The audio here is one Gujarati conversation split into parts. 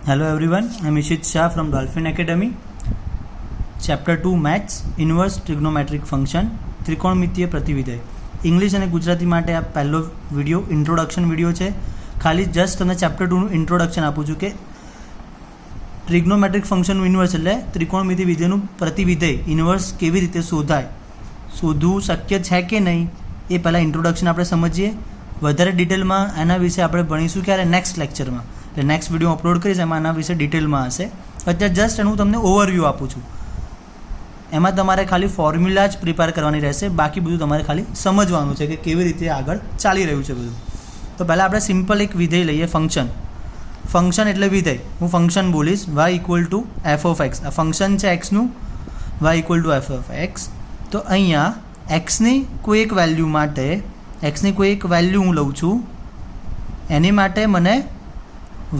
Hello everyone, I am Ishit Shah from Dolphin Academy. Chapter 2 Maths Inverse Trigonometric Function ત્રિકોણમિતીય પ્રતિવિધેય. ઇંગ્લિશ અને ગુજરાતી માટે આ પહેલો વિડીયો ઇન્ટ્રોડક્શન વિડીયો છે. ખાલી જસ્ટ તમને ચેપ્ટર 2નું ઇન્ટ્રોડક્શન આપું છું કે ટ્રિગ્નોમેટ્રિક ફંક્શનનું ઇન્વર્સ એટલે ત્રિકોણમિતિ વિધેયનું પ્રતિવિધેય ઇન્વર્સ કેવી રીતે શોધાય, શોધવું શક્ય છે કે નહીં એ પહેલાં ઇન્ટ્રોડક્શન આપણે સમજીએ. વધારે ડિટેલમાં એના વિશે આપણે ભણીશું ક્યારે નેક્સ્ટ લેક્ચરમાં, એટલે નેક્સ્ટ વિડીયો અપલોડ કરીશ એમાં આના વિશે ડિટેલમાં હશે. અત્યારે જસ્ટ એનું તમને ઓવરવ્યૂ આપું છું. એમાં તમારે ખાલી ફોર્મ્યુલા જ પ્રિપેર કરવાની રહેશે, બાકી બધું તમારે ખાલી સમજવાનું છે કે કેવી રીતે આગળ ચાલી રહ્યું છે બધું. તો પહેલાં આપણે સિમ્પલ એક વિધેય લઈએ, ફંક્શન. ફંક્શન એટલે વિધેય. હું ફંક્શન બોલીશ y = f of x. આ ફંક્શન છે એક્સનું, y = f of x. તો અહીંયા એક્સની કોઈ એક વેલ્યુ માટે, એક્સની કોઈ એક વેલ્યુ હું લઉં છું, એની માટે મને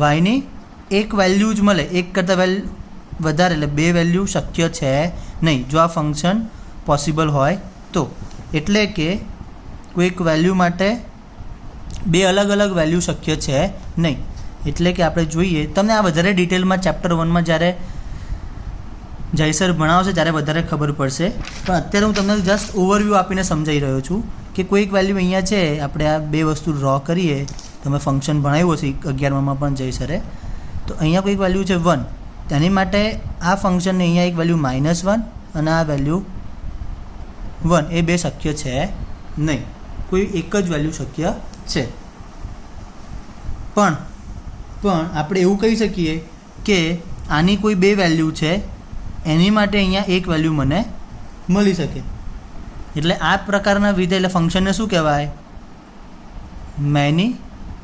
વાયની એક વેલ્યુ જ મળે, એક કરતાં વધારે એટલે બે વેલ્યુ શક્ય છે નહીં જો આ ફંક્શન પોસિબલ હોય તો. એટલે કે કોઈ એક વેલ્યુ માટે બે અલગ અલગ વેલ્યુ શક્ય છે નહીં. એટલે કે આપણે જોઈએ, તમને આ વધારે ડિટેલમાં ચેપ્ટર 1માં જ્યારે જયસર ભણાવશે ત્યારે વધારે ખબર પડશે, પણ અત્યારે હું તમને જસ્ટ ઓવરવ્યૂ આપીને સમજાવી રહ્યો છું કે કોઈ એક વેલ્યુ અહીંયા છે. આપણે આ બે વસ્તુ ડ્રો કરીએ, તમે ફંક્શન ભણાવ્યું હશે 11માં પણ જયસરે. તો અહીંયા કોઈ એક વેલ્યુ છે 1, તેની માટે આ ફંક્શનને અહીંયા એક વેલ્યુ -1 અને આ વેલ્યુ 1 એ બે શક્ય છે નહીં, કોઈ એક જ વેલ્યુ શક્ય છે. પણ આપણે એવું કહી શકીએ કે આની કોઈ બે વેલ્યુ છે, એની માટે અહીંયા એક વેલ્યુ મને મળી શકે. એટલે આ પ્રકારના વિધેય એટલે ફંક્શનને શું કહેવાય? Many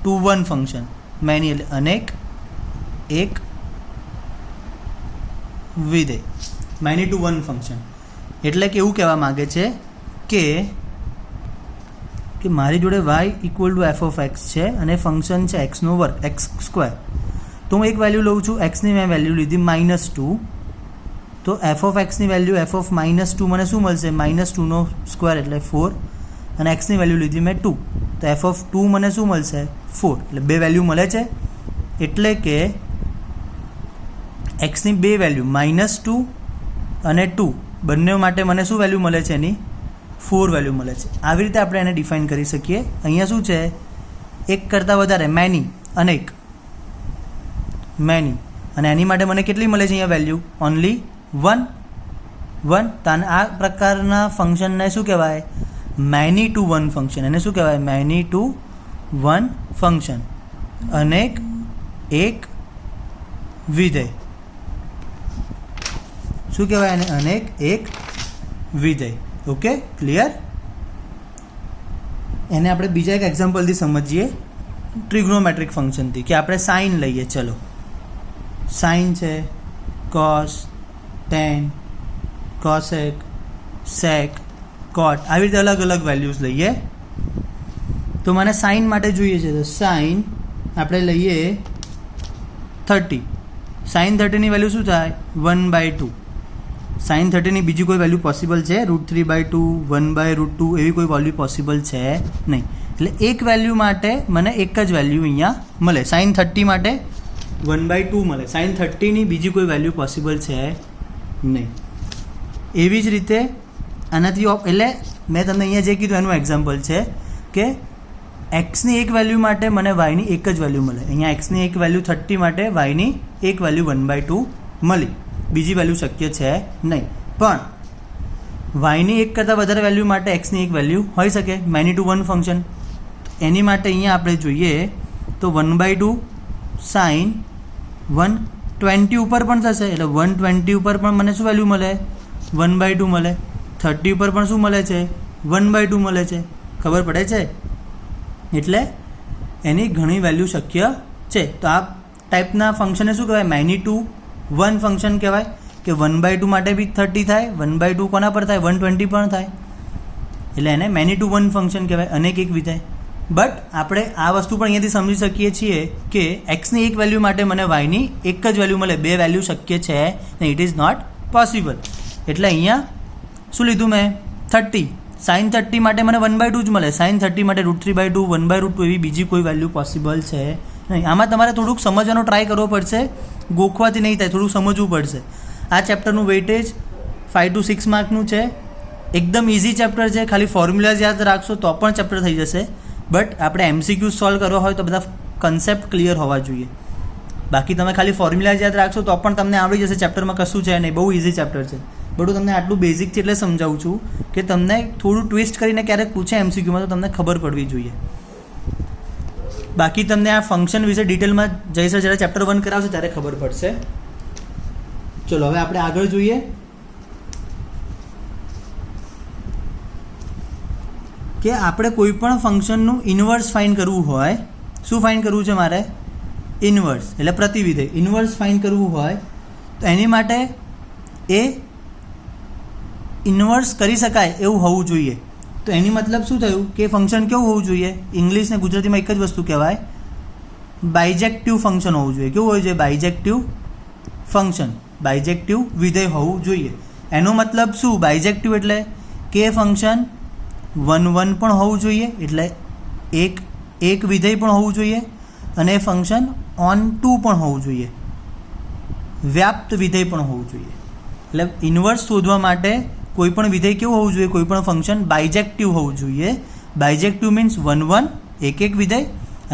to one function. Many એટલે અનેક, એક વિધેય. મેની ટુ વન ફંક્શન એટલે કે એવું કહેવા માગે છે કે મારી જોડે y = f of x છે અને ફંક્શન છે x² x². તો હું એક વેલ્યુ લઉં છું, એક્સની મેં વેલ્યુ લીધી -2. તો f of x ની વેલ્યુ f of -2 મને શું મળશે? -2² એટલે 4 અને એક્સની વેલ્યુ લીધી મેં 2, તો f of 2 મને શું મળશે? 4. એટલે બે વેલ્યુ મળે છે. એટલે કે એક્સની બે વેલ્યુ -2 અને 2 બંને માટે મને શું વેલ્યુ મળે છે? એની 4 વેલ્યુ મળે છે. આવી રીતે આપણે એને ડિફાઇન કરી શકીએ. અહીંયા શું છે? એક કરતાં વધારે, મેની, અનેક, મેની, અને એની માટે મને કેટલી મળે છે અહીંયા વેલ્યુ? ઓનલી 1. તો આ પ્રકારના ફંક્શનને શું કહેવાય? Many to one function. એને શું કહેવાય? Many to one function. અનેક એક વિધેય. શું કહેવાય એને? અનેક એક વિધેય. Okay, clear? એને આપણે બીજા એક એક્ઝામ્પલથી સમજીએ, ટ્રિગ્નોમેટ્રિક ફંક્શનથી, કે આપણે સાઇન લઈએ. ચલો, સાઇન છે, કોસ, ટેન, કોસેક, સેક, કોટ, આવી રીતે અલગ અલગ વેલ્યુઝ લઈએ. તો મને સાઇન માટે જોઈએ છે, તો સાઇન આપણે લઈએ 30. સાઇન 30ની વેલ્યુ શું થાય? 1/2. સાઇન 30ની બીજી કોઈ વેલ્યુ પોસિબલ છે? √3/2, 1/√2 એવી કોઈ વેલ્યુ પોસિબલ છે નહીં. એટલે એક વેલ્યુ માટે મને એક જ વેલ્યુ અહીંયા મળે. સાઇન 30 માટે 1/2 મળે. સાઇન 30ની બીજી કોઈ વેલ્યુ પોસિબલ છે નહીં. એવી જ રીતે આનાથી એટલે મેં તમને અહીંયા જે કીધું એનું એક્ઝામ્પલ છે કે એક્સની એક વેલ્યુ માટે મને વાયની એક જ વેલ્યુ મળે. અહીંયા એક્સની એક વેલ્યુ 30 માટે વાયની એક વેલ્યુ 1/2 મળી, બીજી વેલ્યુ શક્ય છે નહીં. પણ વાયની એક કરતાં વધારે વેલ્યુ માટે એક્સની એક વેલ્યુ હોઈ શકે. Many to one function. એની માટે અહીંયા આપણે જોઈએ તો 1/2 સાઇન 120 ઉપર પણ થશે. એટલે 120 ઉપર પણ મને શું વેલ્યુ મળે? 1/2 મળે. 30 ઉપર પણ શું મળે છે? 1/2 મળે છે. ખબર પડે છે? એટલે એની ઘણી વેલ્યુ શક્ય છે. તો આ ટાઈપના ફંક્શનને શું કહેવાય? મેની ટુ વન ફંક્શન કહેવાય. કે 1/2 માટે બી 30 થાય, 1/2 કોના પર થાય? 120 પણ થાય. એટલે એને મેની ટુ વન ફંક્શન કહેવાય, અનેક એક વિધેય. બટ આપણે આ વસ્તુ પણ અહીંયાથી સમજી શકીએ છીએ કે એક્સની એક વેલ્યુ માટે મને વાયની એક જ વેલ્યુ મળે, બે વેલ્યુ શક્ય છે નહીં. It is not possible. એટલે અહીંયા શું લીધું મેં? 30. સાઇન 30 માટે મને 1/2 જ મળે. સાઇન 30 માટે √3/2, 1/√2 એવી બીજી કોઈ વેલ્યુ પોસિબલ છે નહીં. આમાં તમારે થોડુંક સમજવાનો ટ્રાય કરવો પડશે, ગોખવાથી નહીં થાય, થોડુંક સમજવું પડશે. આ ચેપ્ટરનું વેઇટેજ 5 to 6 માર્કનું છે. એકદમ ઇઝી ચેપ્ટર છે, ખાલી ફોર્મ્યુલાઝ યાદ રાખશો તો પણ ચેપ્ટર થઈ જશે. બટ આપણે MCQ સોલ્વ કરવા હોય તો બધા કન્સેપ્ટ ક્લિયર હોવા જોઈએ. બાકી તમે ખાલી ફોર્મ્યુલાઝ યાદ રાખશો તો પણ તમને આવડી જશે, ચેપ્ટરમાં કશું છે નહીં, બહુ ઇઝી ચેપ્ટર છે. બટ હું તમને આટલું બેઝિક છે એટલે સમજાવું છું કે તમને થોડું ટ્વિસ્ટ કરીને ક્યારેક પૂછે MCQમાં તો તમને ખબર પડવી જોઈએ. બાકી તમને આ ફંક્શન વિશે ડિટેલમાં જઈશ જ્યારે ચેપ્ટર 1 કરાવશે ત્યારે ખબર પડશે. ચલો હવે આપણે આગળ જોઈએ. કે આપણે કોઈ પણ ફંક્શનનું ઇન્વર્સ ફાઇન્ડ કરવું હોય, શું ફાઇન્ડ કરવું છે મારે? ઇન્વર્સ એટલે પ્રતિવિધેય. ઇન્વર્સ ફાઇન્ડ કરવું હોય તો એની માટે એ ઇન્વર્સ કરી શકાય એવું હોવું જોઈએ. તો એની મતલબ શું થયું કે ફંક્શન કેવું હોવું જોઈએ? ઇંગ્લિશ ને ગુજરાતીમાં એક જ વસ્તુ કહેવાય, બાયજેક્ટિવ ફંક્શન હોવું જોઈએ. કેવું હોવું જોઈએ? બાયજેક્ટિવ ફંક્શન, બાયજેક્ટિવ વિધેય હોવું જોઈએ. એનો મતલબ શું? બાયજેક્ટિવ એટલે કે ફંક્શન 1 1 પણ હોવું જોઈએ, એટલે એક વિધેય પણ હોવું જોઈએ, અને એ ફંક્શન ઓન 2 પણ હોવું જોઈએ, વ્યાપ્ત વિધેય પણ હોવું જોઈએ. એટલે ઇન્વર્સ શોધવા માટે કોઈ પણ વિધેય કેવું હોવું જોઈએ? કોઈ પણ ફંક્શન બાયજેક્ટિવ હોવું જોઈએ. બાયજેક્ટિવ મીન્સ 1 1 એક વિધેય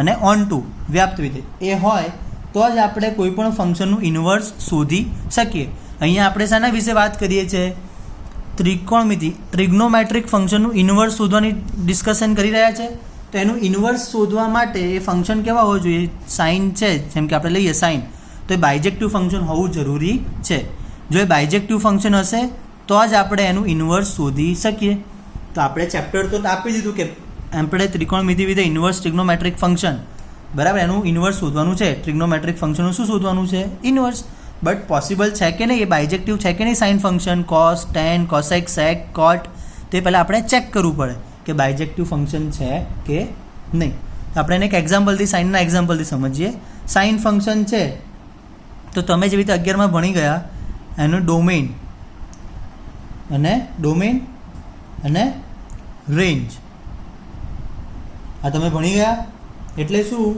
અને ઓન 2 વ્યાપ્ત વિધેય. એ હોય તો જ આપણે કોઈ પણ ફંક્શનનું ઇન્વર્સ શોધી શકીએ. અહીંયા આપણે શાના વિશે વાત કરીએ છીએ? ત્રિકોણમિતિ, ટ્રિગ્નોમેટ્રિક ફંક્શનનું ઇન્વર્સ શોધવાની ડિસ્કશન કરી રહ્યા છે. તો એનું ઇન્વર્સ શોધવા માટે એ ફંક્શન કેવા હોવું જોઈએ? સાઇન છે, જેમ કે આપણે લઈએ સાઇન, તો એ બાયજેક્ટિવ ફંક્શન હોવું જરૂરી છે. જો એ બાયજેક્ટિવ ફંક્શન હશે તો જ આપણે એનું ઇન્વર્સ શોધી શકીએ. તો આપણે ચેપ્ટર તો આપી દીધું કે આપણે ત્રિકોણમિતિ વિધેય ઇન્વર્સ ટ્રિગ્નોમેટ્રિક ફંક્શન, બરાબર, એનું ઇન્વર્સ શોધવાનું છે. ટ્રિગ્નોમેટ્રિક ફંક્શનનું શું શોધવાનું છે? ઇન્વર્સ. બટ પોસિબલ છે કે નહીં, એ બાયજેક્ટિવ છે કે નહીં? Sine function cos, tan, cosec, sec, cot, તે પહેલાં આપણે ચેક કરવું પડે કે બાયજેક્ટિવ ફંક્શન છે કે નહીં. તો આપણે એને એક એક્ઝામ્પલથી, સાઇનના એક્ઝામ્પલથી સમજીએ. સાઇન ફંક્શન છે તો તમે જેવી રીતે 11માં ભણી ગયા, એનું ડોમેઇન અને રેન્જ આ તમે ભણી ગયા. એટલે શું?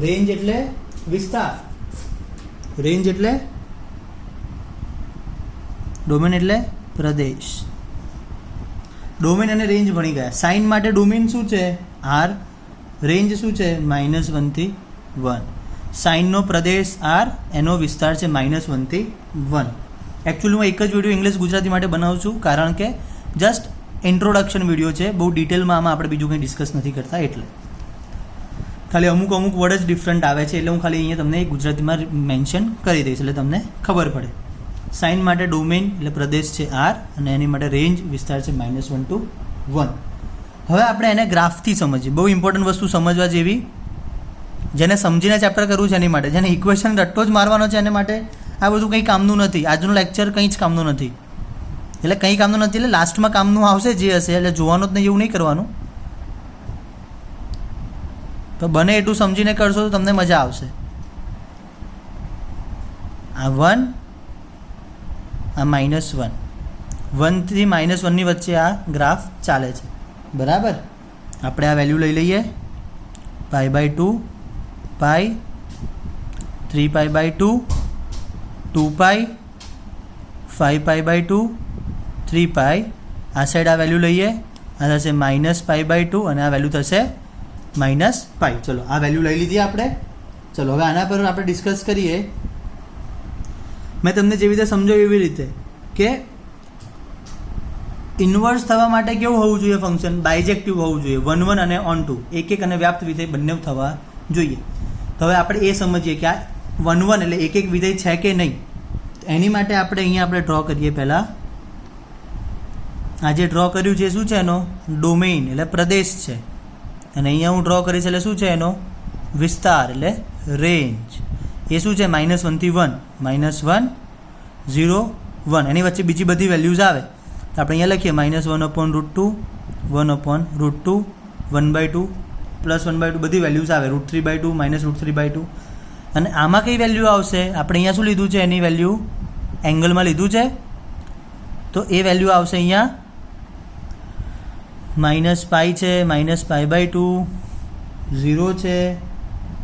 રેન્જ એટલે વિસ્તાર, રેન્જ એટલે ડોમેન એટલે પ્રદેશ. ડોમેન અને રેન્જ ભણી ગયા. સાઇન માટે ડોમેન શું છે? R, રેન્જ શું છે? -1 થી 1. સાઇનનો પ્રદેશ R, એનો વિસ્તાર છે -1 થી 1. એકચ્યુઅલી હું એક જ વિડીયો ઇંગ્લિશ ગુજરાતી માટે બનાવું છું, કારણ કે જસ્ટ ઇન્ટ્રોડક્શન વિડીયો છે, બહુ ડિટેલમાં આમાં આપણે બીજું કંઈ ડિસ્કસ નથી કરતા. એટલે ખાલી અમુક વર્ડ જ ડિફરન્ટ આવે છે, એટલે હું ખાલી અહીંયા તમને ગુજરાતીમાં મેન્શન કરી દઈશ એટલે તમને ખબર પડે. સાઇન માટે ડોમેન એટલે પ્રદેશ છે R, અને એની માટે રેન્જ વિસ્તાર છે -1 to 1. હવે આપણે એને ગ્રાફથી સમજીએ. બહુ ઇમ્પોર્ટન્ટ વસ્તુ સમજવા જેવી, જેને સમજીને ચેપ્ટર કરવું છે એની માટે, જેને ઇક્વેશન રટ્ટો જ મારવાનો છે એના માટે આ બધું કંઈ કામનું નથી. આજનું લેક્ચર કંઈ જ કામનું નથી. એટલે કંઈ કામનું નથી એટલે લાસ્ટમાં કામનું આવશે જે હશે, એટલે જોવાનું જ નહીં એવું નહીં કરવાનું. તો બને એટલું સમજીને કરશો તો તમને મજા આવશે. આ 1, આ -1, 1 થી -1ની વચ્ચે આ ગ્રાફ ચાલે છે, બરાબર. આપણે આ વેલ્યુ લઈ લઈએ, π/2, π, 3π/2, 2π, 5π/2, 3π. આ સાઈડ આ વેલ્યુ લઈએ, આ થશે -π/2 અને આ વેલ્યુ થશે -π. ચલો આ વેલ્યુ લઈ લીધી આપણે. ચલો હવે આના પર આપણે ડિસ્કસ કરીએ. મેં તમને જેવી રીતે સમજાવ્યું એવી રીતે કે ઇન્વર્સ થવા માટે કેવું હોવું જોઈએ ફંક્શન? બાયજેક્ટિવ હોવું જોઈએ. 1 1 અને ઓન 2 એક અને વ્યાપ્ત વિધેય બંને થવા જોઈએ. તો હવે આપણે એ સમજીએ કે આ 1 1 એટલે એક વિધેય છે કે નહીં. એની માટે આપણે અહીંયા આપણે ડ્રો કરીએ. પહેલાં આ જે ડ્રો કર્યું છે શું છે? એનો ડોમેઇન એટલે પ્રદેશ છે, અને અહીંયા હું ડ્રો કરીશ એટલે શું છે? એનો વિસ્તાર એટલે રેન્જ. એ શું છે? -1 થી 1, -1 0 1. એની વચ્ચે બીજી બધી વેલ્યુઝ આવે તો આપણે અહીંયા લખીએ -1/√2, 1/√2, 1/2 +1/2 બધી વેલ્યુઝ આવે, √3/2, -√3/2. અને આમાં કઈ વેલ્યુ આવશે? આપણે અહીંયા શું લીધું છે? એની વેલ્યુ એંગલમાં લીધું છે, તો એ વેલ્યુ આવશે અહીંયા -π છે, -π/2, 0 છે,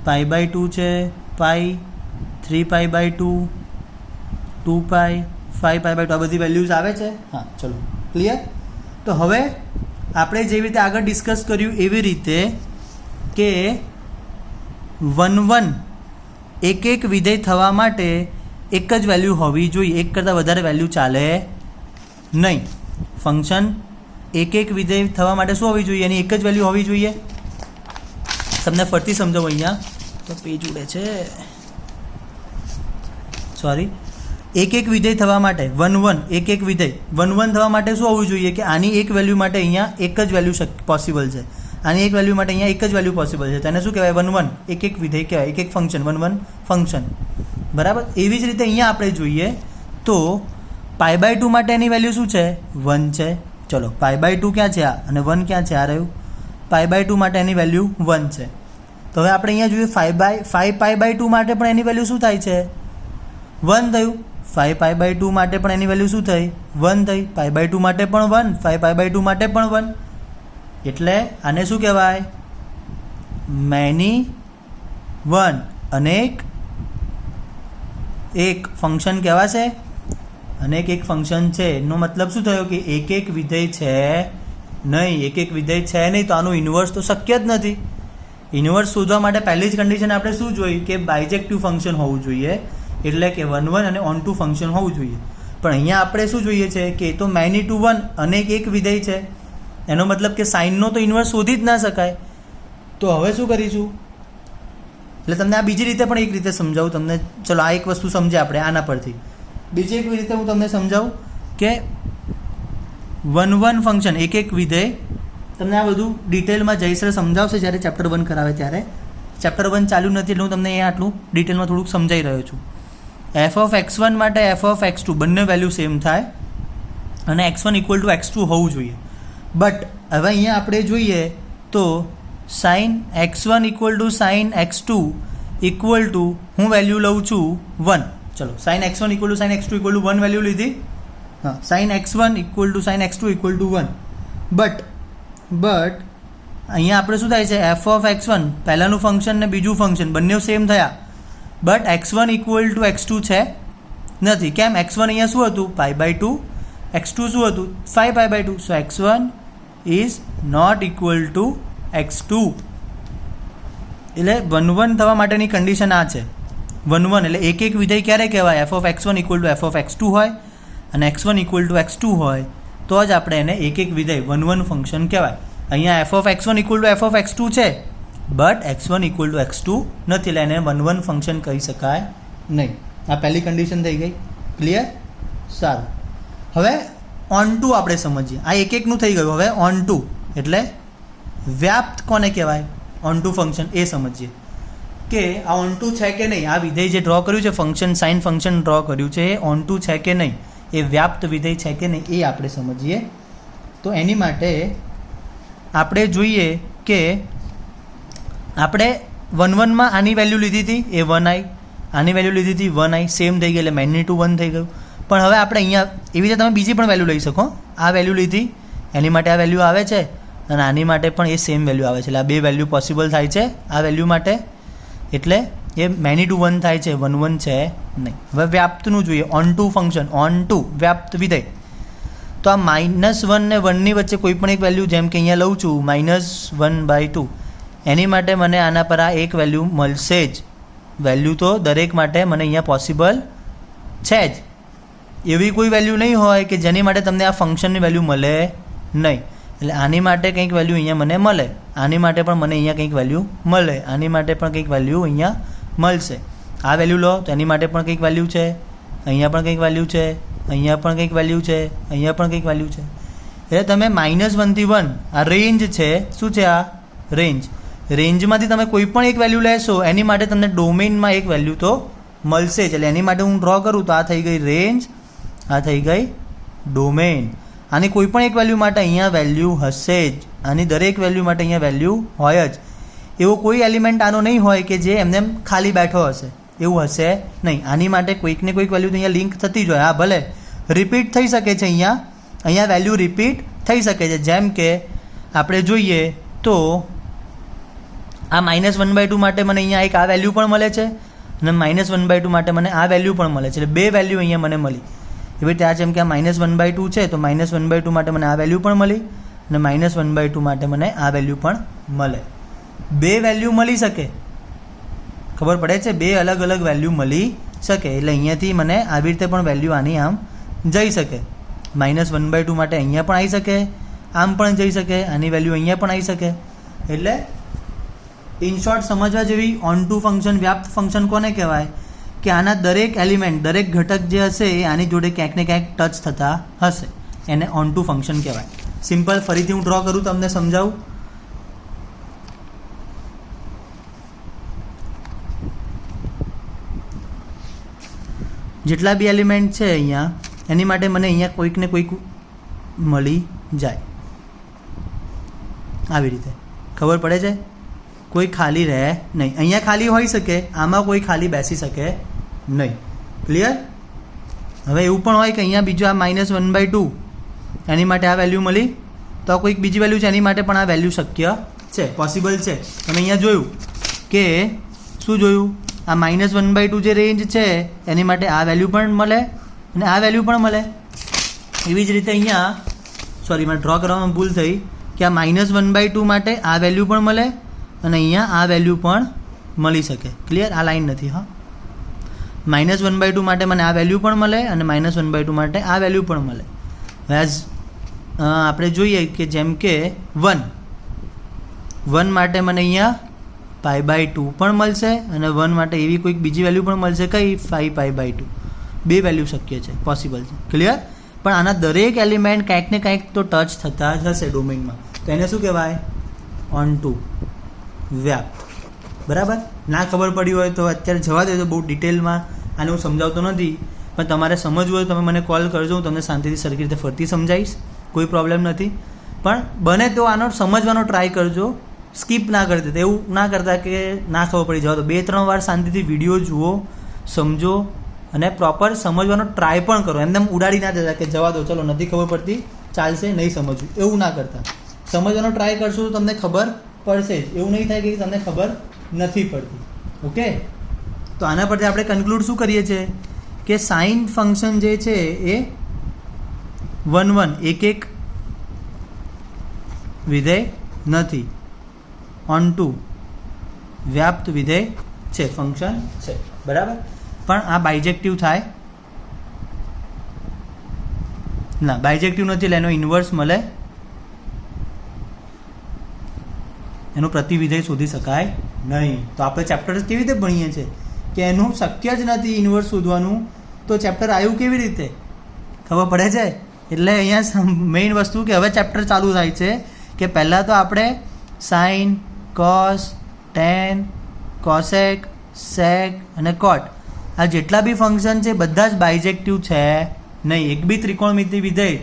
π/2 છે, પાઈ, 3π/2, 2π, 5π/2 આ બધી વેલ્યુઝ આવે છે. હા ચલો ક્લિયર. તો હવે આપણે જેવી રીતે આગળ ડિસ્કસ કર્યું એવી રીતે કે 1 એક વિધેય થવા માટે એક જ વેલ્યુ હોવી જોઈએ, એક કરતાં વધારે વેલ્યુ ચાલે નહીં. ફંક્શન એક વિધેય થવા માટે શું હોવી જોઈએ? એની એક જ વેલ્યુ હોવી જોઈએ. તમને ફરતી સમજાવું, અહીંયા તો પેજ ઉડે છે, સોરી. એક વિધેય થવા માટે 1 એક વિધેય 1 થવા માટે શું હોવું જોઈએ કે આની એક વેલ્યુ માટે અહીંયા એક જ વેલ્યુ પોસિબલ છે, આની એક વેલ્યુ માટે અહીંયા એક જ વેલ્યુ પોસિબલ છે. તેને શું કહેવાય? 1 એક વિધેય કહેવાય, એક ફંક્શન 1 ફંક્શન. બરાબર. એવી જ રીતે અહીંયા આપણે જોઈએ તો π/2 માટે એની વેલ્યુ શું છે? 1 છે. ચલો π/2 ક્યાં છે? આ અને 1 ક્યાં છે? આ રહ્યું. π/2 માટે એની વેલ્યુ 1 છે. તો હવે આપણે અહીંયા જોઈએ 5π/2 માટે પણ એની વેલ્યુ શું થાય છે? 1 થયું. 5π/2 માટે પણ એની વેલ્યુ શું થઈ? 1 થઈ. π/2 માટે પણ 1, 5π/2 માટે પણ 1. એટલે આને શું કહેવાય? મેની વન, અનેક એક ફંક્શન કહેવાશે. અનેક એક ફંક્શન છે એનો મતલબ શું થયો કે એક વિધેય છે નહીં. એક વિધેય છે નહીં તો આનું ઇન્વર્સ તો શક્ય જ નથી. ઇન્વર્સ શોધવા માટે પહેલી જ કન્ડિશન આપણે શું જોઈ કે બાયજેક્ટિવ ફંક્શન હોવું જોઈએ, એટલે કે 1 અને ઓન ટુ ફંક્શન હોવું જોઈએ. પણ અહીંયા આપણે શું જોઈએ છે કે તો મેની ટુ 1 અનેક એક વિધેય છે, એનો મતલબ કે સાઇનનો તો ઇન્વર્સ શોધી જ ના શકાય. તો હવે શું કરીશું? એટલે તમને આ બીજી રીતે પણ એક રીતે સમજાવું તમને. ચલો આ એક વસ્તુ સમજે આપણે આના પરથી. બીજી એક રીતે હું તમને સમજાવું કે 1 ફંક્શન એક વિધેય. તમને આ બધું ડિટેલમાં જયસર સમજાવશે જ્યારે ચેપ્ટર 1 કરાવે ત્યારે. ચેપ્ટર 1 ચાલુ નથી એટલે હું તમને અહીંયા આટલું ડિટેલમાં થોડુંક સમજાવી રહ્યો છું. f(x1) માટે f(x2) બંને વેલ્યુ સેમ થાય અને x1 = x2 હોવું જોઈએ. બટ હવે અહીંયા આપણે જોઈએ તો sin x1 = sin x2 હું વેલ્યુ લઉં છું 1. ચલો sin x1 = sin x2 = 1 value લીધી. હા, sin x1 = sin x2 = 1. But અહીંયા આપણે શું થાય છે? f(x1) પહેલાંનું ફંક્શન ને બીજું ફંક્શન બંને સેમ થયા, બટ x1 = x2 છે નથી. કેમ? x1 અહીંયા શું હતું? π/2, x2 શું હતું? 5π/2. So x1 is not equal to x2. એટલે 1 થવા માટેની કન્ડિશન આ છે. 1 એટલે એક વિધેય ક્યારે કહેવાય? f(x1) = f(x2) હોય અને x1 = x2 હોય તો જ આપણે એને એક વિધેય 1 ફંક્શન કહેવાય. અહીંયા f(x1) = f(x2) છે, બટ x1 = x2 નથી, એટલે એને 1 ફંક્શન કહી શકાય નહીં. આ પહેલી કન્ડિશન થઈ ગઈ. ક્લિયર? સારું. હવે ઓન ટુ આપણે સમજીએ. આ એકનું થઈ ગયું. હવે ઓન ટુ એટલે વ્યાપ્ત કોને કહેવાય? ઓન ટુ ફંક્શન એ સમજીએ કે આ ઓન ટુ છે કે નહીં. આ વિધેય જે ડ્રો કર્યું છે ફંક્શન, સાઇન ફંક્શન ડ્રો કર્યું છે, એ ઓન ટુ છે કે નહીં, એ વ્યાપ્ત વિધેય છે કે નહીં એ આપણે સમજીએ. તો એની માટે આપણે જોઈએ કે આપણે 1 આની વેલ્યુ લીધી હતી એ 1i, આની વેલ્યુ લીધી હતી 1i, સેમ થઈ ગઈ એટલે મેગ્નિટ્યુડ 1 થઈ ગયું. પણ હવે આપણે અહીંયા એવી રીતે તમે બીજી પણ વેલ્યુ લઈ શકો. આ વેલ્યુ લીધી એની માટે આ વેલ્યુ આવે છે અને આની માટે પણ એ સેમ વેલ્યુ આવે છે, એટલે આ બે વેલ્યુ પોસિબલ થાય છે આ વેલ્યુ માટે, એટલે એ મેગ્નિટ્યુડ 1 થાય છે, 1 છે નહીં. હવે વ્યાપ્તનું જોઈએ. Onto function, onto વ્યાપ્ત વિધેય. તો આ -1 ને 1ની વચ્ચે કોઈ પણ એક વેલ્યુ, જેમ કે અહીંયા લઉં છું -1/2, એની માટે મને આના પર આ એક વેલ્યુ મળશે જ. વેલ્યુ તો દરેક માટે મને અહીંયા પોસિબલ છે જ. એવી કોઈ વેલ્યુ નહીં હોય કે જેની માટે તમને આ ફંક્શનની વેલ્યુ મળે નહીં. એટલે આની માટે કંઈક વેલ્યુ અહીંયા મને મળે, આની માટે પણ મને અહીંયા કંઈક વેલ્યુ મળે, આની માટે પણ કંઈક વેલ્યુ અહીંયા મળશે. આ વેલ્યુ લો તો એની માટે પણ કંઈક વેલ્યુ છે, અહીંયા પણ કંઈક વેલ્યુ છે, અહીંયા પણ કંઈક વેલ્યુ છે, અહીંયા પણ કંઈક વેલ્યુ છે. એટલે તમે -1 થી 1 આ રેન્જ છે. શું છે આ? રેન્જ. રેન્જમાંથી તમે કોઈ પણ એક વેલ્યુ લેશો એની માટે તમને ડોમેઇનમાં એક વેલ્યુ તો મળશે જ. એટલે એની માટે હું ડ્રો કરું તો આ થઈ ગઈ રેન્જ, આ થઈ ગઈ ડોમેઇન. આની કોઈ પણ એક વેલ્યુ માટે અહીંયા વેલ્યુ હશે જ, આની દરેક વેલ્યુ માટે અહીંયા વેલ્યુ હોય જ. એવો કોઈ એલિમેન્ટ આનો નહીં હોય કે જે એમને ખાલી બેઠો હશે, એવું હશે નહીં. આની માટે કોઈકને કોઈક વેલ્યુ તો અહીંયા લિંક થતી જ હોય. હા, ભલે રિપીટ થઈ શકે છે, અહીંયા વેલ્યુ રિપીટ થઈ શકે છે. જેમ કે આપણે જોઈએ તો આ -1/2 માટે મને અહીંયા એક આ વેલ્યુ પણ મળે છે અને -1/2 માટે મને આ વેલ્યુ પણ મળે છે, એટલે બે વેલ્યુ અહીંયા મને મળી. એવી રીતે આ જેમ કે આ -1/2 છે તો -1/2 માટે મને આ વેલ્યુ પણ મળી અને -1/2 માટે મને આ વેલ્યુ પણ મળે. બે વેલ્યુ મળી શકે, ખબર પડે છે, બે અલગ અલગ વેલ્યુ મળી શકે. એટલે અહીંયાથી મને આવી રીતે પણ વેલ્યુ આની આમ જઈ શકે. -1/2 માટે અહીંયા પણ આવી શકે, આમ પણ જઈ શકે, આની વેલ્યુ અહીંયા પણ આવી શકે. એટલે ઇન શોર્ટ સમજવા જેવી ઓન ટુ ફંક્શન, વ્યાપ્ત ફંક્શન કોને કહેવાય કે આના દરેક એલિમેન્ટ, દરેક ઘટક જે હશે એ આની જોડે ક્યાંક ને ક્યાંક ટચ થતા હશે, એને ઓન ટુ ફંક્શન કહેવાય. સિમ્પલ ફરીથી હું ડ્રો કરું, તમને સમજાવું. જેટલા બી એલિમેન્ટ છે અહીંયા એની માટે મને અહીંયા કોઈક ને કોઈક મળી જાય, આવી રીતે ખબર પડે છે. કોઈ ખાલી રહે નહીં, અહીંયા ખાલી હોઈ શકે, આમાં કોઈ ખાલી બેસી શકે નહીં. ક્લિયર? હવે એવું પણ હોય કે અહીંયા બીજું આ -1/2 એની માટે આ વેલ્યુ મળી, તો કોઈક બીજી વેલ્યુ છે એની માટે પણ આ વેલ્યુ શક્ય છે, પોસિબલ છે. તમે અહીંયા જોયું કે શું જોયું, આ -1/2 જે રેન્જ છે એની માટે આ વેલ્યુ પણ મળે અને આ વેલ્યુ પણ મળે. એવી જ રીતે અહીંયા સોરી મારે ડ્રો કરવામાં ભૂલ થઈ કે આ -1/2 માટે આ વેલ્યુ પણ મળે અને અહીંયા આ વેલ્યુ પણ મળી શકે. ક્લિયર? આ લાઈન નથી. હા, -1/2 માટે મને આ વેલ્યુ પણ મળે અને -1/2 માટે આ વેલ્યુ પણ મળે. વેઝ આપણે જોઈએ કે જેમ કે 1 માટે મને અહીંયા π/2 પણ મળશે અને 1 માટે એવી કોઈક બીજી વેલ્યુ પણ મળશે, કઈ 5π/2. બે વેલ્યુ શક્ય છે, પોસિબલ છે. ક્લિયર? પણ આના દરેક એલિમેન્ટ કંઈક ને કંઈક તો ટચ થતા જ હશે ડોમેઇનમાં, તો એને શું કહેવાય? ઓન ટુ, વ્યાપ્ત. બરાબર? ના ખબર પડી હોય તો અત્યારે જવા દે, તો બહુ ડિટેલમાં આને હું સમજાવતો નથી, પણ તમારે સમજવું હોય તો તમે મને કોલ કરજો, હું તમને શાંતિથી સરખી રીતે ફરતી સમજાવીશ, કોઈ પ્રોબ્લેમ નથી. પણ બને તો આનો સમજવાનો ટ્રાય કરજો, સ્કીપ ના કરી દેતા. એવું ના કરતા કે ના ખબર પડી જવા દો. 2-3 વાર શાંતિથી વિડીયો જુઓ, સમજો અને પ્રોપર સમજવાનો ટ્રાય પણ કરો. એમને ઉડાડી ના દેતા કે જવા દો, ચલો નથી ખબર પડતી, ચાલશે, નહીં સમજવું, એવું ના કરતા. સમજવાનો ટ્રાય કરશો તો તમને ખબર પડશે જ. એવું નહીં થાય કે તમને ખબર નથી પડતી. ઓકે, તો આના પરથી આપણે કન્ક્લુડ શું કરીએ છીએ કે સાઇન ફંક્શન જે છે એ 1 એક વિધેય નથી, ઓન ટુ વ્યાપ્ત વિધેય છે, ફંક્શન છે. બરાબર? પણ આ બાયજેક્ટિવ થાય ના, બાયજેક્ટિવ નથી, એટલે એનો ઇન્વર્સ મળે, એનું પ્રતિવિધેય શોધી શકાય નહીં. તો આપણે ચેપ્ટર કેવી રીતે ભણીએ છીએ કે એનું શક્ય જ નથી ઇન્વર્સ શોધવાનું, તો ચેપ્ટર આવ્યું કેવી રીતે? ખબર પડે છે? એટલે અહીંયા મેઇન વસ્તુ કે હવે ચેપ્ટર ચાલુ થાય છે કે પહેલાં તો આપણે સાઇન, કોસ, ટેન, કોસેક, સેક અને કોટ આ જેટલા બી ફંક્શન છે બધા જ બાયજેક્ટિવ છે નહીં. એક બી ત્રિકોણમિતિ વિધેય,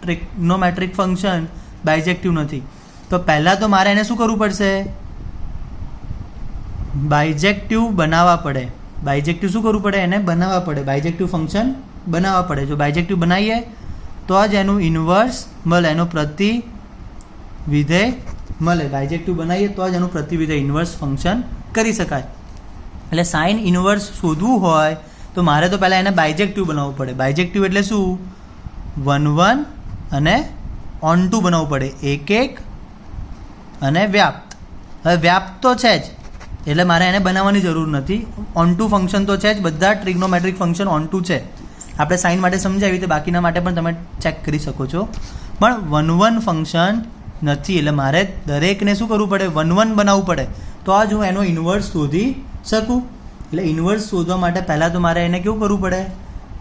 ટ્રિગ્નોમેટ્રિક ફંક્શન બાયજેક્ટિવ નથી. તો પહેલાં તો મારે એને શું કરવું પડશે? બાયજેક્ટિવ બનાવવા પડે. બાયજેક્ટિવ શું કરવું પડે? એને બનાવવા પડે, બાયજેક્ટિવ ફંક્શન બનાવવા પડે. જો બાયજેક્ટિવ બનાવીએ તો જ એનું ઇન્વર્સ મળે, એનો પ્રતિવિધેય મળે. બાયજેક્ટિવ બનાવીએ તો જ એનું પ્રતિવિધેય ઇન્વર્સ ફંક્શન કરી શકાય. એટલે સાઇન ઇન્વર્સ શોધવું હોય તો મારે તો પહેલાં એને બાયજેક્ટિવ બનાવવું પડે. બાયજેક્ટિવ એટલે શું? 1 અને ઓન ટુ બનાવવું પડે, એક અને વ્યાપ્ત. હવે વ્યાપ્ત તો છે જ, એટલે મારે એને બનાવવાની જરૂર નથી. ઓન ટુ ફંક્શન તો છે જ, બધા ટ્રિગ્નોમેટ્રિક ફંક્શન ઓન ટુ છે. આપણે સાઇન માટે સમજાવી તો બાકીના માટે પણ તમે ચેક કરી શકો છો. પણ 1 ફંક્શન નથી, એટલે મારે દરેકને શું કરવું પડે? 1 બનાવવું પડે, તો જ હું એનો ઇન્વર્સ શોધી શકું. એટલે ઇન્વર્સ શોધવા માટે પહેલાં તો મારે એને કેવું કરવું પડે?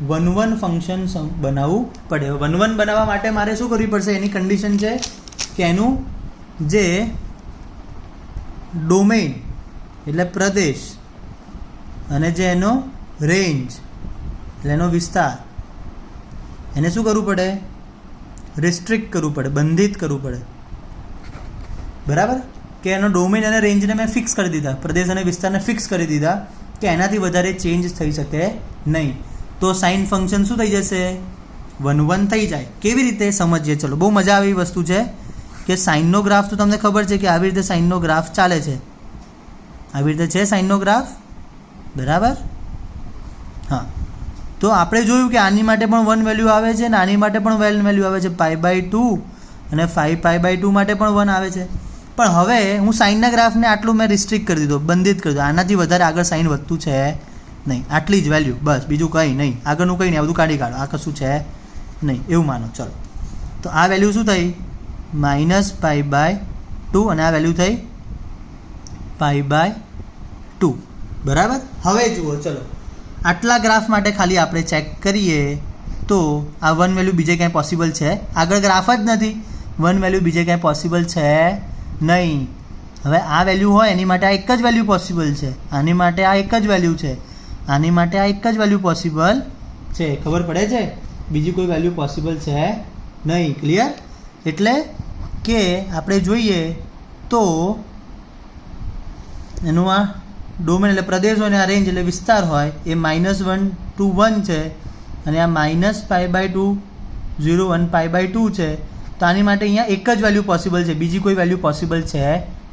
1 ફંક્શન બનાવવું પડે. 1 બનાવવા માટે મારે શું કરવી પડશે? એની કન્ડિશન છે કે એનું જે ડોમેઇન એટલે પ્રદેશ અને જે એનો રેન્જ એટલે એનો વિસ્તાર, એને શું કરવું પડે? રિસ્ટ્રિક્ટ કરવું પડે, બંધિત કરવું પડે. બરાબર? કે એનો ડોમેઇન અને રેન્જને મેં ફિક્સ કરી દીધા, પ્રદેશ અને વિસ્તારને ફિક્સ કરી દીધા કે એનાથી વધારે ચેન્જ થઈ શકે નહીં. તો સાઇન ફંક્શન શું થઈ જશે? 1 થઈ જાય. કેવી રીતે સમજીએ? ચલો, બહુ મજા આવી વસ્તુ છે કે સાઇનનો ગ્રાફ તો તમને ખબર છે કે આવી રીતે સાઇનનો ગ્રાફ ચાલે છે. આવી રીતે છે સાઇનનો ગ્રાફ, બરાબર. હા, તો આપણે જોયું કે આની માટે પણ 1 વેલ્યુ આવે છે અને આની માટે પણ 1 વેલ્યુ આવે છે, π/2 અને 5π/2 માટે પણ 1 આવે છે. પણ હવે હું સાઇનના ગ્રાફને આટલું મેં રિસ્ટ્રિક્ટ કરી દીધો, બંધિત કરી દીધો. આનાથી વધારે આગળ સાઇન વધતું છે નહીં, આટલી જ વેલ્યુ બસ, બીજું કંઈ નહીં, આગળનું કંઈ નહીં, આ બધું કાઢી કાઢો, આ કશું છે નહીં એવું માનો. ચલો, તો આ વેલ્યુ શું થઈ? -π/2 અને આ વેલ્યુ થઈ π/2, બરાબર. હવે જુઓ, ચલો આટલા ગ્રાફ માટે ખાલી આપણે ચેક કરીએ તો આ 1 વેલ્યુ બીજે ક્યાંય પોસિબલ છે? આગળ ગ્રાફ જ નથી, 1 વેલ્યુ બીજે ક્યાંય પોસિબલ છે નહીં. હવે આ વેલ્યુ હોય એની માટે આ એક જ વેલ્યુ પોસિબલ છે, આની માટે આ એક જ વેલ્યુ છે, આની માટે આ એક જ વેલ્યુ પોસિબલ છે. ખબર પડે છે? બીજી કોઈ વેલ્યુ પોસિબલ છે નહીં. ક્લિયર? એટલે કે આપણે જોઈએ તો એનું આ ડોમેન એટલે પ્રદેશ હોય અને આ રેન્જ એટલે વિસ્તાર હોય એ -1 to 1 છે અને આ -π/2 0 1 π/2 છે. તો આની માટે અહીંયા એક જ વેલ્યુ પોસિબલ છે, બીજી કોઈ વેલ્યુ પોસિબલ છે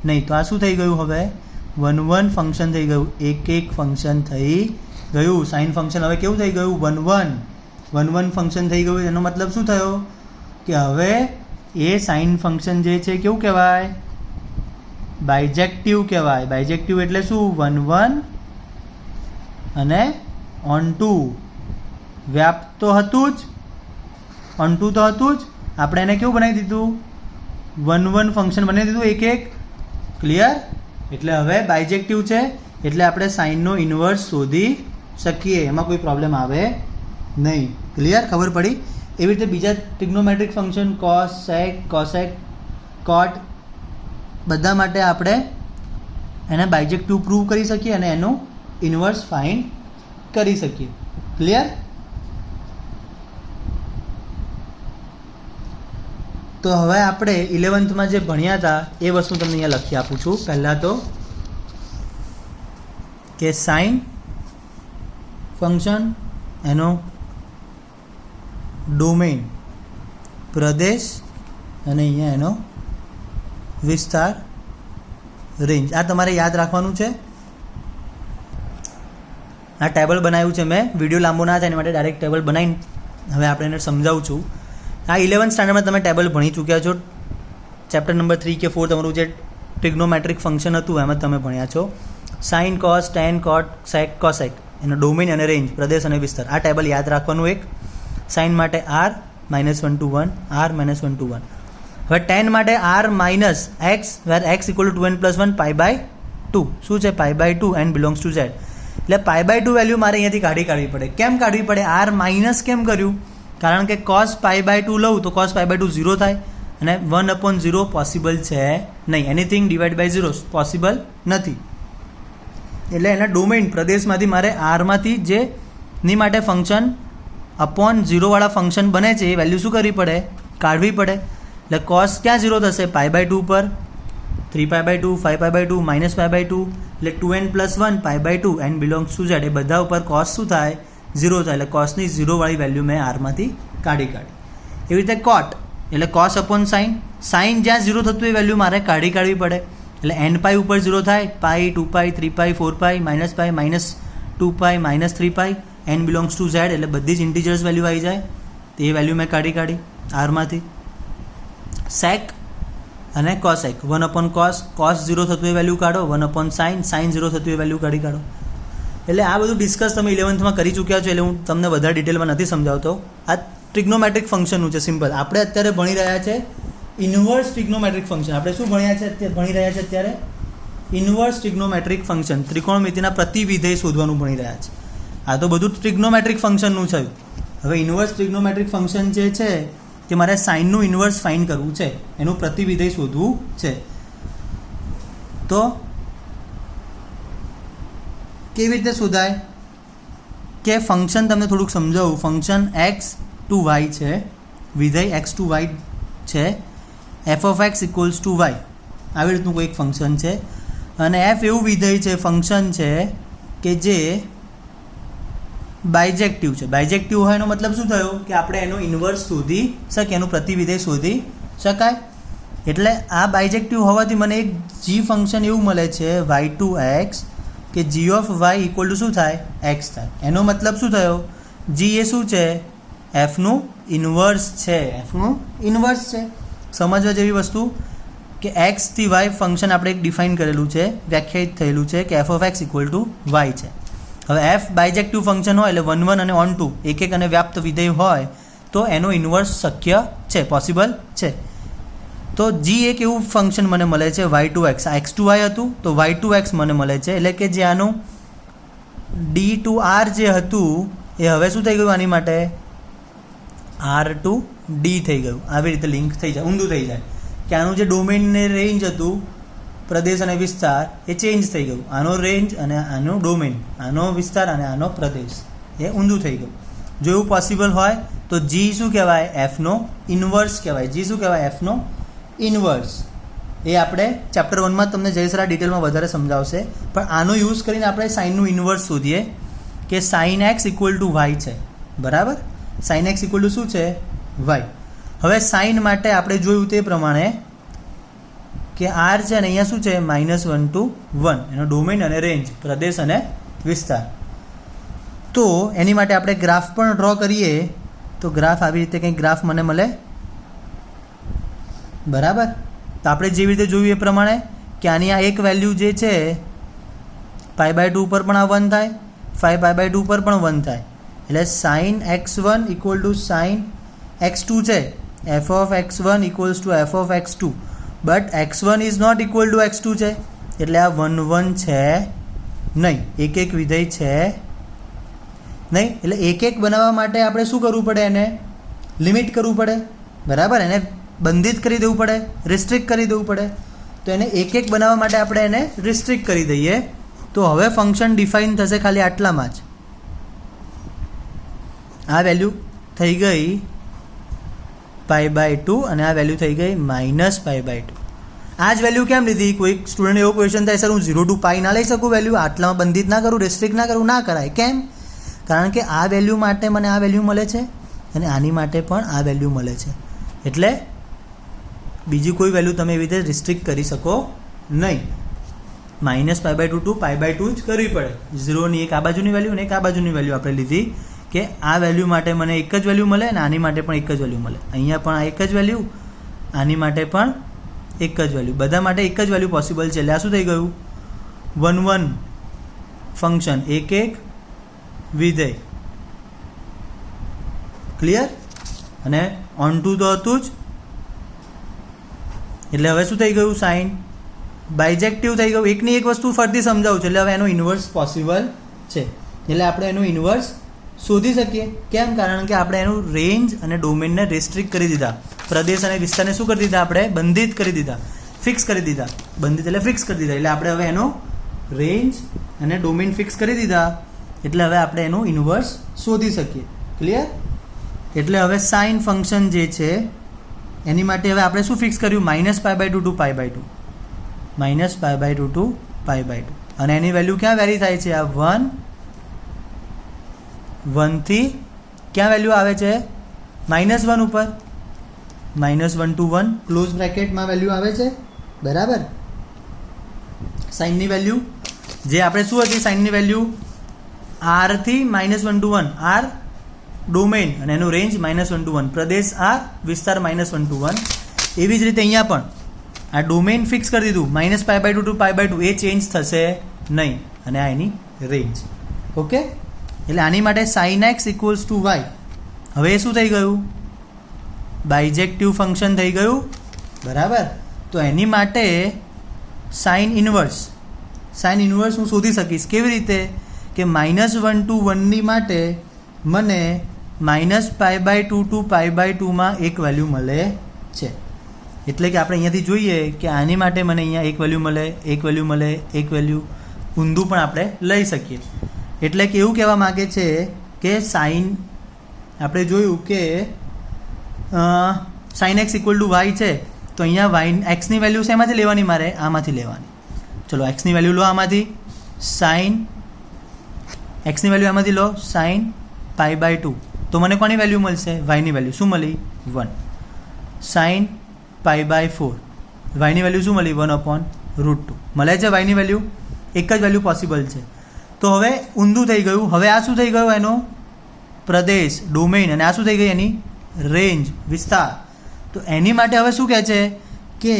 નહીં. તો આ શું થઈ ગયું? હવે 1 1 ફંક્શન થઈ ગયું, 1 1 ફંક્શન થઈ ગયું. સાઇન ફંક્શન હવે કેવું થઈ ગયું? 1 1 ફંક્શન થઈ ગયું. એનો મતલબ શું થયો કે હવે એ સાઇન ફંક્શન જે છે કેવું કહેવાય? બાયજેક્ટિવ કહેવાય. બાયજેક્ટિવ એટલે શું? 1 1 અને onto. વ્યાપ્ત તો હતું જ, onto તો હતું જ, આપણે એને કેવું બનાવી દીધું? 1 1 ફંક્શન બનાવી દીધું, 1 1. ક્લિયર? એટલે હવે બાયજેક્ટિવ છે એટલે આપણે સાઇનનો ઇન્વર્સ શોધી શકીએ, એમાં કોઈ પ્રોબ્લેમ આવે નહીં. ક્લિયર? ખબર પડી? એવી રીતે બીજા trigonometric function cos, sec, cosec, cot બધા માટે આપણે એને બાયજેક્ટિવ પ્રૂવ કરી શકીએ અને એનું ઇન્વર્સ ફાઇન્ડ કરી શકીએ. ક્લિયર? તો હવે આપણે 11th જે ભણ્યા હતા એ વસ્તુ તમને અહીંયા લખી આપું છું. પહેલાં તો કે સાઇન ફંક્શન, એનો ડોમેન પ્રદેશ અને અહીંયા એનો વિસ્તાર રેન્જ. આ તમારે યાદ રાખવાનું છે. આ ટેબલ બનાવ્યું છે મેં, વિડીયો લાંબો ના થાય એના માટે ડાયરેક્ટ ટેબલ બનાવીને હવે આપણે એને સમજાવું છું. આ 11th સ્ટાન્ડર્ડમાં તમે ટેબલ ભણી ચૂક્યા છો. ચેપ્ટર નંબર 3 કે 4 તમારું જે ટ્રિગ્નોમેટ્રિક ફંક્શન હતું એમાં તમે ભણ્યા છો. સાઇન, કોસ, ટેન, કોટ, સેક, કોસેક, એનો ડોમેન અને રેન્જ, પ્રદેશ અને વિસ્તાર. આ ટેબલ યાદ રાખવાનું. એક સાઇન માટે r -1 to 1, r -1 to 1. હવે ટેન માટે r - x where x = 2n + 1 π/2. શું છે? π/2 n belongs to z. એટલે π/2 વેલ્યુ મારે અહીંયાથી કાઢવી પડે. કેમ કાઢવી પડે? r માઇનસ કેમ કર્યું? કારણ કે cos π/2 લઉં તો cos π/2 0 થાય અને 1/0 પોસિબલ છે નહીં. એનીથિંગ ડિવાઇડ બાય 0 પોસિબલ નથી. એટલે એના ડોમેન પ્રદેશમાંથી મારે આરમાંથી જે ની માટે ફંક્શન અપોન 0 વાળા ફંક્શન બને છે એ વેલ્યુ શું કરવી પડે? કાઢવી પડે. એટલે cos ક્યાં 0 થશે? π/2 પર, 3π/2, 5π/2, -π/2, એટલે 2n + 1 π/2 n belongs to z. એ બધા ઉપર cos શું થાય? 0 થાય. એટલે cosની 0 વાળી વેલ્યુ મેં આરમાંથી કાઢી. એવી રીતે કોટ એટલે cos અપોન સાઇન. સાઇન જ્યાં 0 થતું એ વેલ્યુ મારે કાઢવી પડે. એટલે nπ ઉપર 0 થાય, π, 2π, 3π, 4π, -π, -2π, -3π, n belongs to z. એટલે બધી જ ઇન્ટીજર્સ વેલ્યુ આવી જાય. તો એ વેલ્યુ મેં કાઢી આરમાંથી. સેક અને કોસેક, 1/cos, cos 0 થતું એ વેલ્યુ કાઢો, 1/sin, sin 0 થતું એ વેલ્યુ કાઢો. એટલે આ બધું ડિસ્કસ તમે 11thમાં કરી ચૂક્યા છો એટલે હું તમને વધારે ડિટેલમાં નથી સમજાવતો. આ ટ્રિગ્નોમેટ્રિક ફંક્શનનું છે સિમ્પલ. આપણે અત્યારે ભણી રહ્યા છે ઇન્વર્સ ટ્રિગ્નોમેટ્રિક ફંક્શન. આપણે શું ભણી રહ્યા છે અત્યારે? Inverse trigonometric function. ત્રિકોણમિતિના પ્રતિવિધેય શોધવાનું ભણી રહ્યા છે. આ તો બધું ટ્રિગ્નોમેટ્રિક ફંક્શનનું છે. હવે ઇન્વર્સ ટ્રિગ્નોમેટ્રિક ફંક્શન જે છે કે મારે સાઇનનું ઇન્વર્સ ફાઇન્ડ કરવું છે, એનું પ્રતિવિધેય શોધવું છે. તો કેવી રીતે શોધાય? કે ફંક્શન તમને થોડુંક સમજાવું. ફંક્શન x to y છે, વિધેય x to y છે, f(x) = y. આવી રીતનું કોઈ એક ફંક્શન છે અને f એવું વિધેય છે, ફંક્શન છે કે જે બાયજેક્ટિવ છે. બાયજેક્ટિવ હોય એનો મતલબ શું થયો? કે આપણે એનો ઇન્વર્સ શોધી શકીએ, એનું પ્રતિવિધેય શોધી શકાય. એટલે આ બાયજેક્ટિવ હોવાથી મને એક જી ફંક્શન એવું મળે છે y2x કે g of y equal to શું થાય x થાય. એનો મતલબ શું થયો? જી એ શું છે? એફનું ઇન્વર્સ છે. એફનું ઇન્વર્સ છે. સમજવા જેવી વસ્તુ કે એક્સથી વાય ફંક્શન આપણે એક ડિફાઇન કરેલું છે, વ્યાખ્યાયિત થયેલું છે કે F of X equal to Y છે. હવે એફ બાયજેક્ટિવ ફંક્શન હોય એટલે 1 1 અને ઓન 2 એક એક અને વ્યાપ્ત વિધેય હોય તો એનો ઇન્વર્સ શક્ય છે, પોસિબલ છે. તો જી એક એવું ફંક્શન મને મળે છે y2x. આ x2y હતું તો y2x મને મળે છે, એટલે કે જે આનું ડી ટુ આર જે હતું એ હવે શું થઈ ગયું? આની માટે આર ટુ ડી થઈ ગયું. આવી રીતે લિંક થઈ જાય, ઊંધું થઈ જાય કે આનું જે ડોમેન ને રેન્જ હતું, પ્રદેશ અને વિસ્તાર, એ ચેન્જ થઈ ગયું. આનો રેન્જ અને આનો ડોમેન, આનો વિસ્તાર અને આનો પ્રદેશ, એ ઊંધું થઈ ગયું. જો એવું પોસિબલ હોય તો જી શું કહેવાય? એફનો ઇન્વર્સ કહેવાય. જી શું કહેવાય? એફનો ઇન્વર્સ. એ આપણે ચેપ્ટર 1માં તમને જયસરા ડિટેલમાં વધારે સમજાવશે, પણ આનો યુઝ કરીને આપણે સાઇનનું ઇન્વર્સ શોધીએ કે sine X equal to Y છે. બરાબર? સાઇન એક્સ ઇક્વલ ટુ શું છે? વાય. હવે સાઇન માટે આપણે જોયું તે પ્રમાણે કે આર છે ને અહીંયા શું છે? -1 to 1 એનો ડોમેન અને રેન્જ, પ્રદેશ અને વિસ્તાર. તો એની માટે આપણે ગ્રાફ પણ ડ્રો કરીએ તો ગ્રાફ આવી રીતે કંઈક ગ્રાફ મને મળે. બરાબર? તો આપણે જેવી રીતે જોયું એ પ્રમાણે કે આની આ એક વેલ્યુ જે છે π/2 પર પણ આ 1 થાય, 5π/2 પર પણ 1 થાય. એટલે sign x1 equal to sine x2 છે. F of x1 equals to F of x2, but x1 is not equal to x2 છે, એટલે આ 1 1 છે નહીં, એક એક વિધેય છે નહીં. એટલે એક એક બનાવવા માટે આપણે શું કરવું પડે? એને લિમિટ કરવું પડે. બરાબર? એને બંધિત કરી દેવું પડે, રિસ્ટ્રિક્ટ કરી દેવું પડે. તો એને એક એક બનાવવા માટે આપણે એને રિસ્ટ્રિક્ટ કરી દઈએ તો હવે ફંક્શન ડિફાઇન થશે ખાલી આટલામાં જ. આ વેલ્યુ થઈ ગઈ π/2 અને આ વેલ્યુ થઈ ગઈ -π/2. આ જ વેલ્યુ કેમ લીધી? કોઈ સ્ટુડન્ટ એવો ક્વેશ્ચન થાય, સર હું 0 to π ના લઈ શકું વેલ્યુ? આટલામાં બંધિત ના કરું, રિસ્ટ્રિક્ટ ના કરું? ના કરાય. કેમ? કારણ કે આ વેલ્યુ માટે મને આ વેલ્યુ મળે છે અને આની માટે પણ આ વેલ્યુ મળે છે. એટલે બીજી કોઈ વેલ્યુ તમે એવી રીતે રિસ્ટ્રિક્ટ કરી શકો નહીં. -π/2 to π/2 જ કરવી પડે. 0ની એક આ બાજુની વેલ્યુ અને એક આ બાજુની વેલ્યુ આપણે લીધી કે આ વેલ્યુ માટે મને એક જ વેલ્યુ મળે અને આની માટે પણ એક જ વેલ્યુ મળે. અહીંયા પણ આ એક જ વેલ્યુ, આની માટે પણ એક જ વેલ્યુ, બધા માટે એક જ વેલ્યુ પોસિબલ છે. એટલે આ શું થઈ ગયું? 1 1 ફંક્શન, એક એક વિધેય. ક્લિયર? અને ઓન ટુ તો હતું જ. એટલે હવે શું થઈ ગયું? સાઇન બાયજેક્ટિવ થઈ ગયું. એકની એક વસ્તુ ફરીથી સમજાવું છું. એટલે હવે એનો ઇન્વર્સ પોસિબલ છે. એટલે આપણે એનું ઇન્વર્સ શોધી શકીએ. કેમ? કારણ કે આપણે એનું રેન્જ અને ડોમેનને રેસ્ટ્રિક્ટ કરી દીધા, પ્રદેશ અને વિસ્તારને શું કરી દીધા? આપણે બંધિત કરી દીધા, ફિક્સ કરી દીધા. બંધિત એટલે ફિક્સ કરી દીધા. એટલે આપણે હવે એનો રેન્જ અને ડોમેન ફિક્સ કરી દીધા. એટલે હવે આપણે એનું ઇન્વર્સ શોધી શકીએ. ક્લિયર? એટલે હવે સાઇન ફંક્શન જે છે એની માટે હવે આપણે શું ફિક્સ કર્યું? -π/2 to π/2, -π/2 to π/2. અને એની વેલ્યુ ક્યાં વેરી થાય છે? આ 1 1 થી ક્યાં વેલ્યુ આવે છે? -1 ઉપર, -1 to 1 ક્લોઝ બ્રેકેટમાં વેલ્યુ આવે છે. બરાબર? સાઇનની વેલ્યુ જે આપણે શું હતી? સાઇનની વેલ્યુ r થી -1 to 1, r ડોમેન અને એનું રેન્જ -1 to 1, પ્રદેશ r, વિસ્તાર -1 to 1. એવી જ રીતે અહીંયા પણ આ ડોમેન ફિક્સ કરી દીધું, -π/2 to π/2, એ ચેન્જ થશે નહીં. અને આ એની રેન્જ. ઓકે? એટલે આની માટે sine X equals to Y. હવે એ શું થઈ ગયું? બાયજેક્ટિવ ફંક્શન થઈ ગયું. બરાબર? તો એની માટે સાઇન ઇન્વર્સ હું શોધી શકીશ. કેવી રીતે? કે -1 to 1 ની માટે મને -π/2 to π/2 માં એક વેલ્યુ મળે છે. એટલે કે આપણે અહીંયાથી જોઈએ કે આની માટે મને અહીંયા એક વેલ્યુ મળે, એક વેલ્યુ મળે, એક વેલ્યુ, ઊંધું પણ આપણે લઈ શકીએ. એટલે કે એવું કહેવા માગે છે કે સાઇન, આપણે જોયું કે sine X equal to Y છે, તો અહીંયા વાય એક્સની વેલ્યુ શેમાંથી લેવાની? મારે આમાંથી લેવાની. ચલો એક્સની વેલ્યુ લો આમાંથી. સાઇન એક્સની વેલ્યુ આમાંથી લો, સાઇન π/2. તો મને કોની વેલ્યુ મળશે? વાયની વેલ્યુ. શું મળી? 1. સાઇન π/4. વાયની વેલ્યુ શું મળી 1/√2 મળે છે વાયની વેલ્યુ એક જ વેલ્યુ પોસિબલ છે. તો હવે ઊંધું થઈ ગયું. હવે આ શું થઈ ગયું એનો પ્રદેશ ડોમેઇન અને આ શું થઈ ગઈ એની રેન્જ વિસ્તાર. તો એની માટે હવે શું કહે છે કે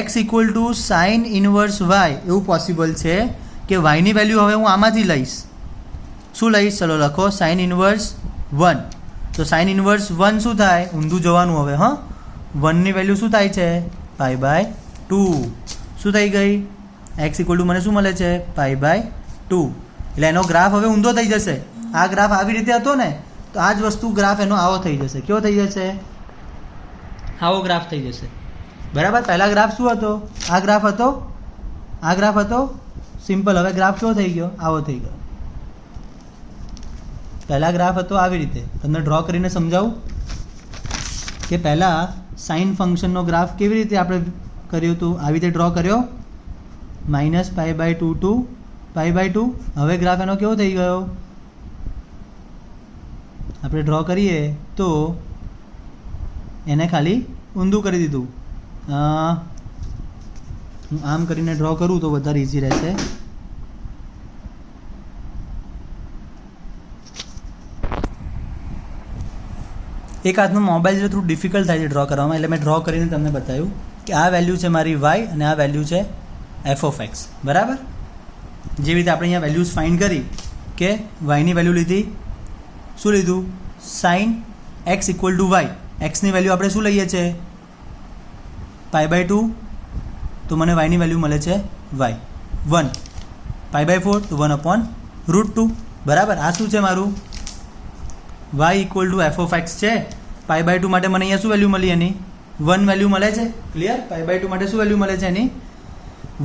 x = sin ઇનવર્સ y એવું પોસિબલ છે કે વાયની વેલ્યુ હવે હું આમાંથી લઈશ. શું લઈશ? ચલો લખો sin ઇનવર્સ 1. તો sin ઇનવર્સ 1 શું થાય? ઊંધું જવાનું હવે. હા 1ની વેલ્યુ શું થાય છે? π/2. શું થઈ ગઈ? x = મને શું મળે છે? π/2. એટલે એનો ગ્રાફ હવે ઊંધો થઈ જશે. આ ગ્રાફ આવી રીતે હતો ને તો આ જ વસ્તુ ગ્રાફ એનો આવો થઈ જશે. કેવો થઈ જશે? આવો ગ્રાફ થઈ જશે. બરાબર. પહેલા ગ્રાફ શું હતો? આ ગ્રાફ હતો, આ ગ્રાફ હતો સિમ્પલ. હવે ગ્રાફ કેવો થઈ ગયો? આવો થઈ ગયો. પહેલા ગ્રાફ હતો આવી રીતે. તમને ડ્રો કરીને સમજાવું કે પહેલાં સાઇન ફંક્શનનો ગ્રાફ કેવી રીતે આપણે કર્યું હતું? આવી રીતે ડ્રો કર્યો -π/2 to π/2. હવે ગ્રાફ એનો કેવો થઈ ગયો? આપણે ડ્રો કરીએ તો એને ખાલી ઊંધું કરી દીધું. હું આમ કરીને ડ્રો કરું તો વધારે ઇઝી રહેશે. એક હાથનો મોબાઈલ એટલે થોડું ડિફિકલ્ટ થાય છે ડ્રો કરવામાં, એટલે મેં ડ્રો કરીને તમને બતાવ્યું કે આ વેલ્યુ છે મારી વાય અને આ વેલ્યુ છે f(x). બરાબર. જેવી રીતે આપણે અહીંયા વેલ્યુઝ ફાઇન્ડ કરી કે વાયની વેલ્યુ લીધી, શું લીધું? sin x = y. એક્સની વેલ્યુ આપણે શું લઈએ છીએ? π/2. તો મને વાયની વેલ્યુ મળે છે y 1. π/4 તો 1/√2. બરાબર. આ શું છે મારું? y = f(x) છે. π/2 માટે મને અહીંયા શું વેલ્યુ મળી? એની 1 વેલ્યુ મળે છે. ક્લિયર? π/2 માટે શું વેલ્યુ મળે છે? એની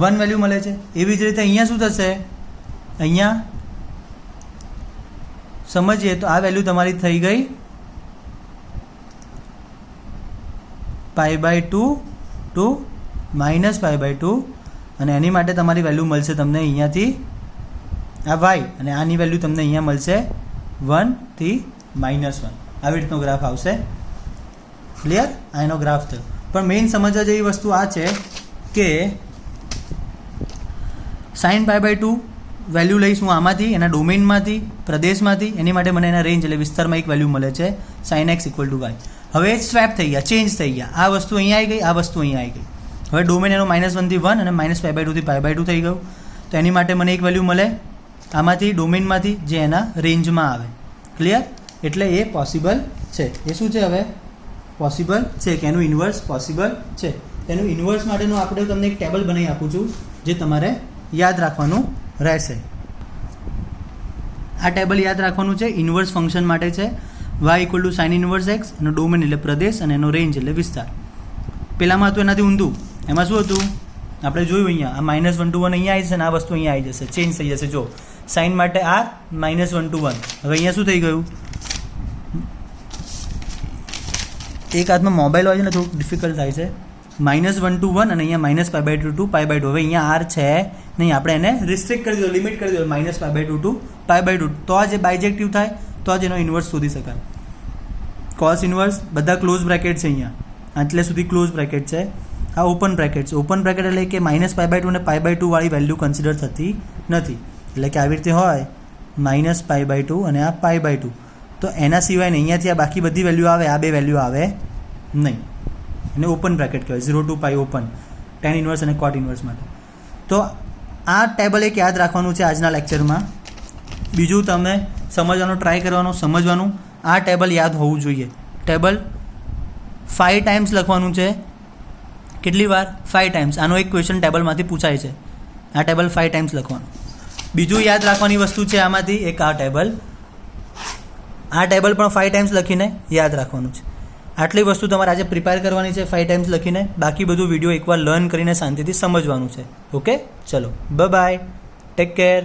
1 વેલ્યુ મળે છે. એવી જ રીતે અહીંયા શું થશે? અહીંયા સમજીએ તો આ વેલ્યુ તમારી થઈ ગઈ π/2 to -π/2 અને એની માટે તમારી વેલ્યુ મળશે તમને અહીંયાથી આ y અને આની વેલ્યુ તમને અહીંયા મળશે 1 થી -1. આવી રીતનો ગ્રાફ આવશે. ક્લિયર? આ એનો ગ્રાફ થયો. પણ મેઇન સમજવા જેવી વસ્તુ આ છે કે sin π/2 વેલ્યુ લઈશ હું આમાંથી, એના ડોમેઇનમાંથી, પ્રદેશમાંથી. એની માટે મને એના રેન્જ એટલે વિસ્તારમાં એક વેલ્યુ મળે છે sin x = y. હવે સ્વેપ થઈ ગયા, ચેન્જ થઈ ગયા. આ વસ્તુ અહીંયા આવી ગઈ, આ વસ્તુ અહીંયા આવી ગઈ. હવે ડોમેન એનો -1 થી 1 અને -π/2 થી π/2 થઈ ગયું. તો એની માટે મને એક વેલ્યુ મળે આમાંથી, ડોમેઇનમાંથી, જે એના રેન્જમાં આવે. ક્લિયર? એટલે એ પોસિબલ છે. એ શું છે હવે? પોસિબલ છે કે એનું ઇન્વર્સ પોસિબલ છે. એનું ઇન્વર્સ માટેનું આપણે તમને એક ટેબલ બનાવી આપું છું જે તમારે યાદ રાખવાનું રહેશે. આ ટેબલ યાદ રાખવાનું છે. ઇન્વર્સ ફંક્શન માટે છે. y = sin ઇનવર્સ x એનો ડોમેન એટલે પ્રદેશ અને એનો રેન્જ એટલે વિસ્તાર. પેલામાં હતું એનાથી ઊંધું. એમાં શું હતું? આપણે જોયું અહીંયા આ -1 to 1 અહીંયા આવી જશે અને આ વસ્તુ અહીંયા આવી જશે, ચેન્જ થઈ જશે. જો સાઇન માટે r -1 to 1. હવે અહીંયા શું થઈ ગયું? એક હાથમાં મોબાઈલ હોય છે ને થોડુંક ડિફિકલ્ટ થાય છે. -1 to 1 અને અહીંયા -π/2 to π/2. હવે અહીંયા r છે નહીં, આપણે એને રિસ્ટ્રિક્ટ કરી દો, લિમિટ કરી દો -π/2 to π/2. તો આ જે બાયજેક્ટિવ થાય તો જ એનો ઇન્વર્સ શોધી શકાય. કોસ ઇન્વર્સ બધા ક્લોઝ બ્રેકેટ છે અહીંયા, આટલે સુધી ક્લોઝ બ્રેકેટ છે. આ ઓપન બ્રેકેટ છે. ઓપન બ્રેકેટ એટલે કે -π/2 અને π/2 વાળી વેલ્યુ કન્સિડર થતી નથી. એટલે કે આવી રીતે હોય -π/2 અને આ π/2. તો એના સિવાય ને અહીંયાથી આ બાકી બધી વેલ્યુ આવે, આ બે વેલ્યુ આવે નહીં. એને ઓપન બ્રેકેટ કહેવાય. 0 to π ઓપન, tan ઇન્વર્સ અને cot ઇન્વર્સ માટે. તો આ ટેબલ એક યાદ રાખવાનું છે આજના લેક્ચરમાં. બીજું તમે સમજવાનો ટ્રાય કરવાનો, સમજવાનું. આ ટેબલ યાદ હોવું જોઈએ. ટેબલ 5 ટાઈમ્સ લખવાનું છે. કેટલી વાર? 5 ટાઈમ્સ. આનો એક ક્વેશ્ચન ટેબલમાંથી પૂછાય છે. આ ટેબલ 5 ટાઈમ્સ લખવાનું. બીજું યાદ રાખવાની વસ્તુ છે આમાંથી એક આ ટેબલ. આ ટેબલ પણ 5 ટાઈમ્સ લખીને યાદ રાખવાનું છે. આટલી વસ્તુ તમારે આજે પ્રિપેર કરવાની છે 5 ટાઈમ્સ લખીને. બાકી બધું વિડીયો એકવાર લર્ન કરીને શાંતિથી સમજવાનું છે. ઓકે, ચલો બાય બાય, ટેક કેર.